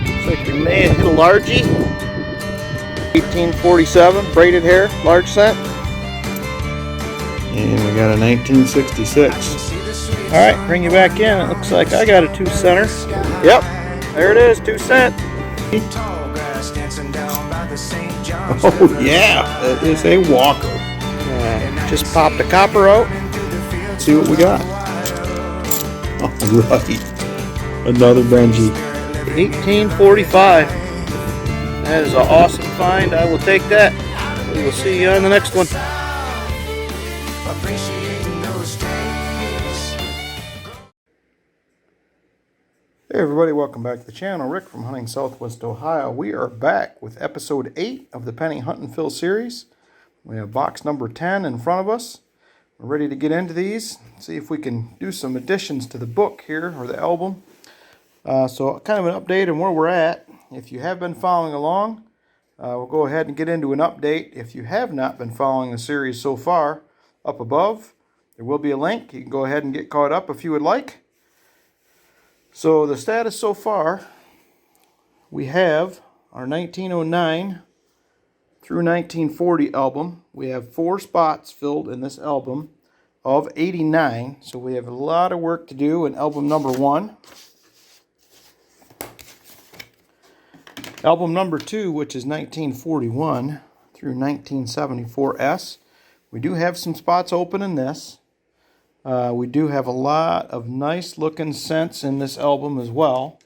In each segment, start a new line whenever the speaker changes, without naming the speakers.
Looks like we may have hit a largie. 1847, braided hair, large cent. And we got a 1966. Alright, bring you back in. It looks like I got a 2 center. Yep, there it is, 2 cent. Oh yeah, that is a walker. Just popped the copper out. Let's see what we got. Alright, another Benji. 1845. That is an awesome find. I will take that. We will see you on the next one. Hey everybody, welcome back to the channel. Rick from Hunting Southwest Ohio. We are back with episode 8 of the Penny Hunt and Fill series. We have box number 10 in front of us. We're ready to get into these, see if we can do some additions to the book here, or the album. So kind of an update on where we're at. If you have been following along, we'll go ahead and get into an update. If you have not been following the series so far, up above, there will be a link. You can go ahead and get caught up if you would like. So the status so far, we have our 1909 through 1940 album. We have 4 spots filled in this album of 89. So we have a lot of work to do in album number 1. Album number 2, which is 1941 through 1974S. We do have some spots open in this. We do have a lot of nice looking scents in this album as well.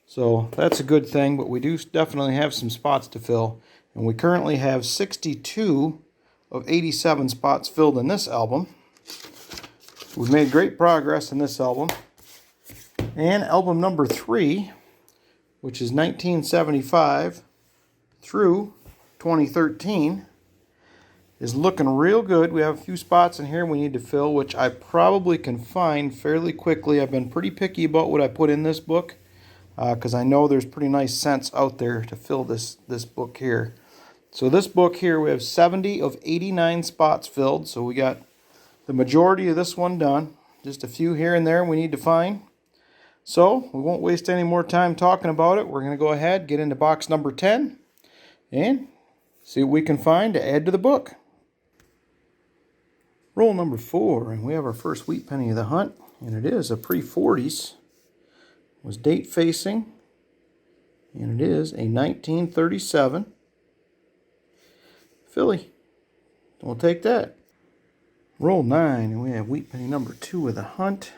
So that's a good thing, but we do definitely have some spots to fill. And we currently have 62 of 87 spots filled in this album. We've made great progress in this album. And album number 3, which is 1975 through 2013, is looking real good. We have a few spots in here we need to fill, which I probably can find fairly quickly. I've been pretty picky about what I put in this book, because I know there's pretty nice scents out there to fill this book here. So this book here, we have 70 of 89 spots filled, so we got the majority of this one done. Just a few here and there we need to find. So we won't waste any more time talking about it. We're going to go ahead, get into box number 10, and see what we can find to add to the book. Roll number 4, and we have our first wheat penny of the hunt, and it is a pre-40s. It was date facing, and it is a 1937 filly. We'll take that. Roll 9, and we have wheat penny number 2 of the hunt.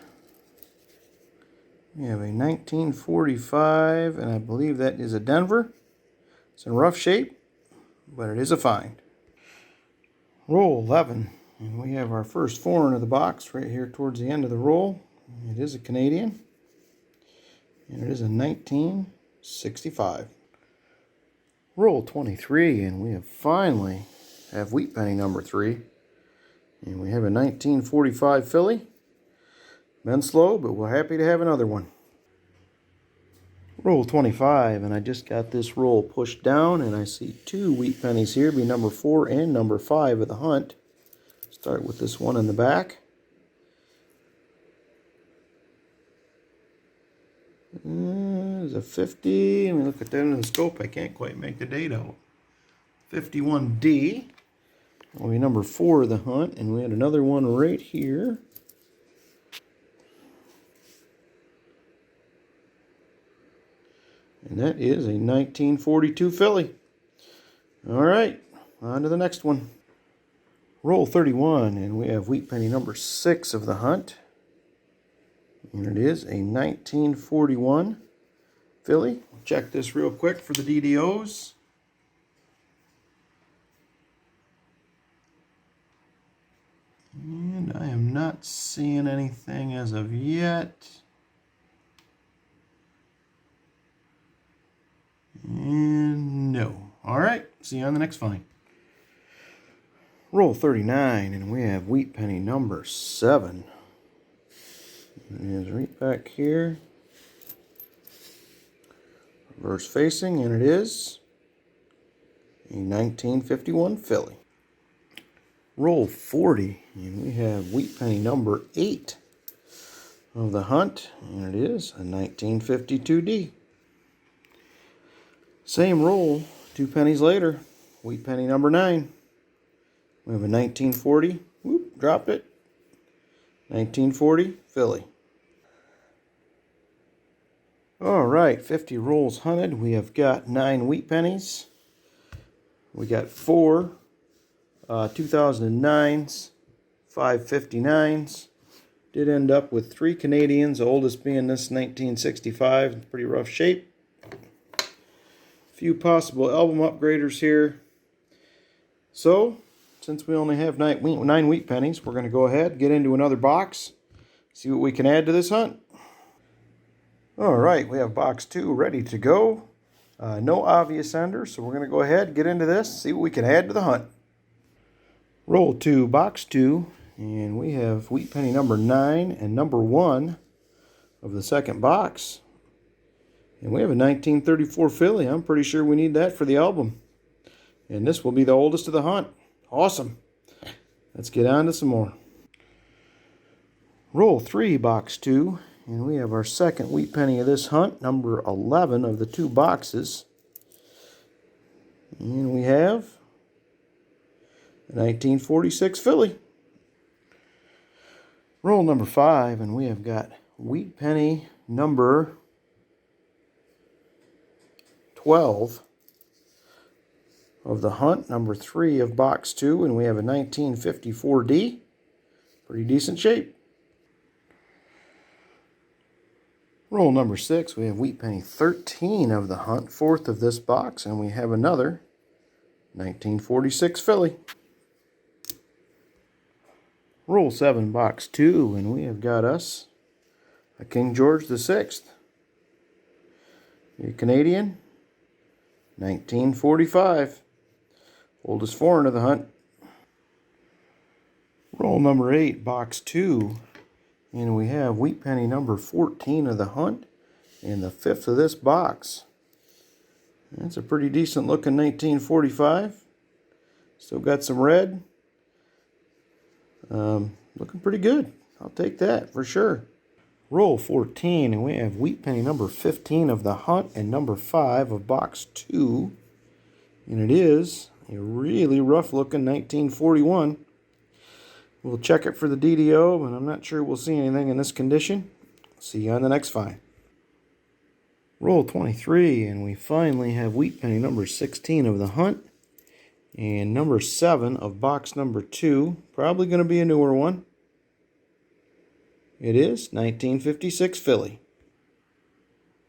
We have a 1945, and I believe that is a Denver. It's in rough shape, but it is a find. Roll 11, and we have our first foreign of the box right here towards the end of the roll. It is a Canadian, and it is a 1965. Roll 23, and we have finally have wheat penny number 3, and we have a 1945 filly. Been slow, but we're happy to have another one. Roll 25, and I just got this roll pushed down, and I see 2 wheat pennies here, be number 4 and number 5 of the hunt. Start with this one in the back. There's a 50. Let me look at that in the scope. I can't quite make the date out. 51D. Will be number 4 of the hunt, and we had another one right here. And that is a 1942 filly. All right, on to the next one. Roll 31, and we have wheat penny number 6 of the hunt. And it is a 1941 filly. Check this real quick for the DDOs. And I am not seeing anything as of yet. And no. All right, see you on the next find. Roll 39, and we have wheat penny number 7. It is right back here. Reverse facing, and it is a 1951 filly. Roll 40, and we have wheat penny number 8 of the hunt, and it is a 1952D. Same roll, 2 pennies later. Wheat penny number 9. We have a 1940. Whoop, dropped it. 1940, Philly. All right, 50 rolls hunted. We have got 9 wheat pennies. We got 4 2009s, 5 59s. Did end up with 3 Canadians, the oldest being this 1965. In pretty rough shape. Few possible album upgraders here. So, since we only have 9 wheat pennies, we're going to go ahead and get into another box, see what we can add to this hunt. All right, we have box 2 ready to go. No obvious ender, so we're going to go ahead and get into this, see what we can add to the hunt. Roll 2, box 2, and we have wheat penny number 9 and number 1 of the second box. And we have a 1934 Philly. I'm pretty sure we need that for the album. And this will be the oldest of the hunt. Awesome. Let's get on to some more. Roll 3, box 2. And we have our second wheat penny of this hunt, number 11 of the 2 boxes. And we have a 1946 Philly. Roll number 5, and we have got wheat penny number 12 of the hunt, number 3 of box 2, and we have a 1954D. Pretty decent shape. Roll number 6, we have wheat penny 13 of the hunt, 4th of this box, and we have another 1946 Philly. Roll 7, box 2, and we have got us a King George VI. A Canadian, 1945. Oldest foreign of the hunt. Roll number 8, box 2. And we have wheat penny number 14 of the hunt and the 5th of this box. That's a pretty decent looking 1945. Still got some red. Looking pretty good. I'll take that for sure. Roll 14, and we have wheat penny number 15 of the hunt and number 5 of box 2. And it is a really rough looking 1941. We'll check it for the DDO, but I'm not sure we'll see anything in this condition. See you on the next find. Roll 23, and we finally have wheat penny number 16 of the hunt and number 7 of box number 2. Probably going to be a newer one. It is 1956 Philly.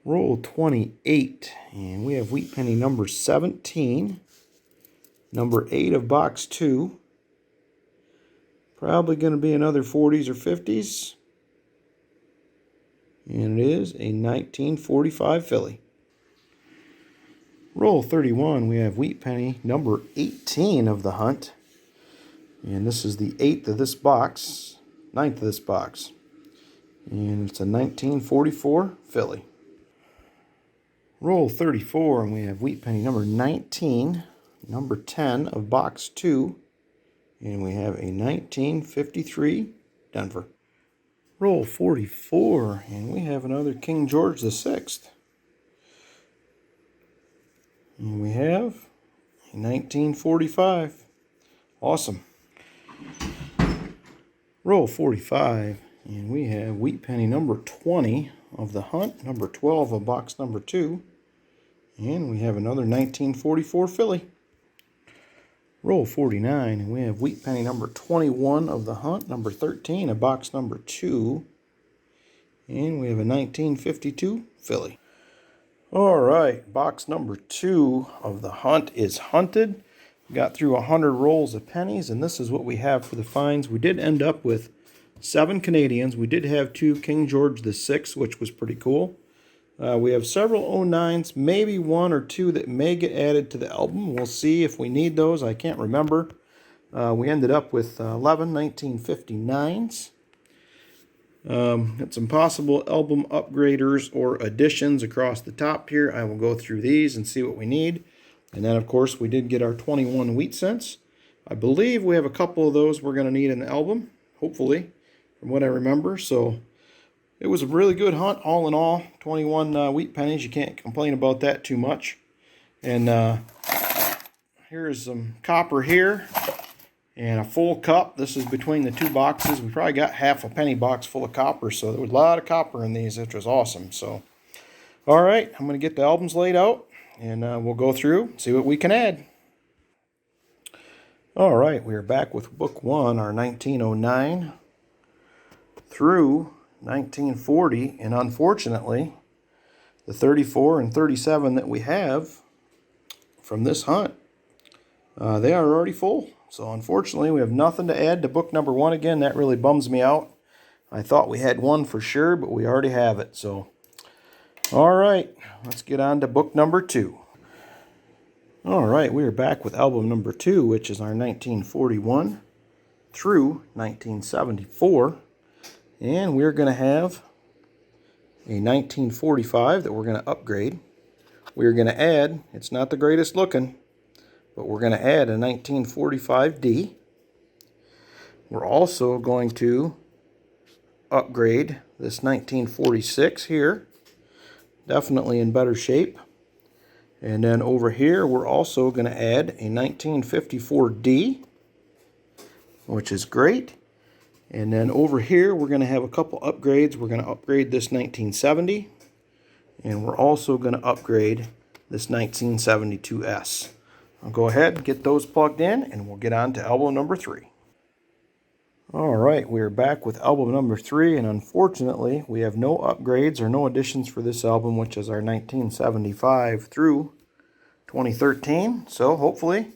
Roll 28, and we have wheat penny number 17, number 8 of box 2. Probably going to be another 40s or 50s. And it is a 1945 Philly. Roll 31, we have wheat penny number 18 of the hunt. And this is the 8th of this box, 9th of this box. And it's a 1944 Philly. Roll 34, and we have wheat penny number 19, number 10 of box 2. And we have a 1953 Denver. Roll 44, and we have another King George VI. And we have a 1945. Awesome. Roll 45, and we have wheat penny number 20 of the hunt, number 12 of box number 2. And we have another 1944 Philly. Roll 49, and we have wheat penny number 21 of the hunt, number 13 of box number 2. And we have a 1952 Philly. All right, box number 2 of the hunt is hunted. We got through 100 rolls of pennies, and this is what we have for the finds. We did end up with 7 Canadians. We did have 2 King George VI, which was pretty cool. We have several 09s, maybe 1 or 2 that may get added to the album. We'll see if we need those. I can't remember. We ended up with 11 1959s. Got some possible album upgraders or additions across the top here. I will go through these and see what we need. And then, of course, we did get our 21 wheat cents. I believe we have a couple of those we're going to need in the album, hopefully, from what I remember. So it was a really good hunt all in all. 21 wheat pennies. You can't complain about that too much. And here's some copper here and a full cup. This is between the two boxes. We probably got half a penny box full of copper, so there was a lot of copper in these, which was awesome. So, all right, I'm going to get the albums laid out, and we'll go through, see what we can add. All right, we are back with book one, our 1909 through 1940, and unfortunately, the 34 and 37 that we have from this hunt, they are already full. So unfortunately, we have nothing to add to book number one again. That really bums me out. I thought we had one for sure, but we already have it. So, all right, let's get on to book number two. All right, we are back with album number two, which is our 1941 through 1974. And we're going to have a 1945 that we're going to upgrade. We're going to add, it's not the greatest looking, but we're going to add a 1945D. We're also going to upgrade this 1946 here. Definitely in better shape. And then over here, we're also going to add a 1954D, which is great. And then over here, we're going to have a couple upgrades. We're going to upgrade this 1970. And we're also going to upgrade this 1972S. I'll go ahead and get those plugged in, and we'll get on to album number three. All right, we're back with album number three, and unfortunately, we have no upgrades or no additions for this album, which is our 1975 through 2013. So hopefully,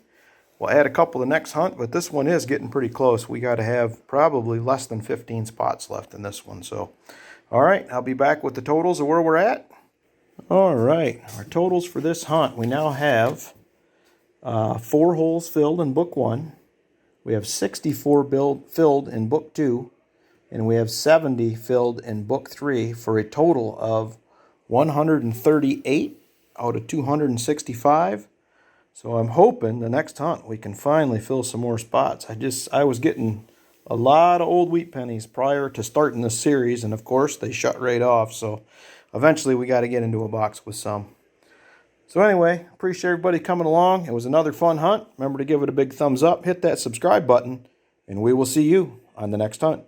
we'll add a couple the next hunt, but this one is getting pretty close. We got to have probably less than 15 spots left in this one. So, all right, I'll be back with the totals of where we're at. All right, our totals for this hunt, we now have 4 holes filled in book one. We have 64 filled in book two. And we have 70 filled in book three for a total of 138 out of 265. So I'm hoping the next hunt we can finally fill some more spots. I was getting a lot of old wheat pennies prior to starting this series, and of course they shut right off. So eventually we got to get into a box with some. So anyway, appreciate everybody coming along. It was another fun hunt. Remember to give it a big thumbs up, hit that subscribe button, and we will see you on the next hunt.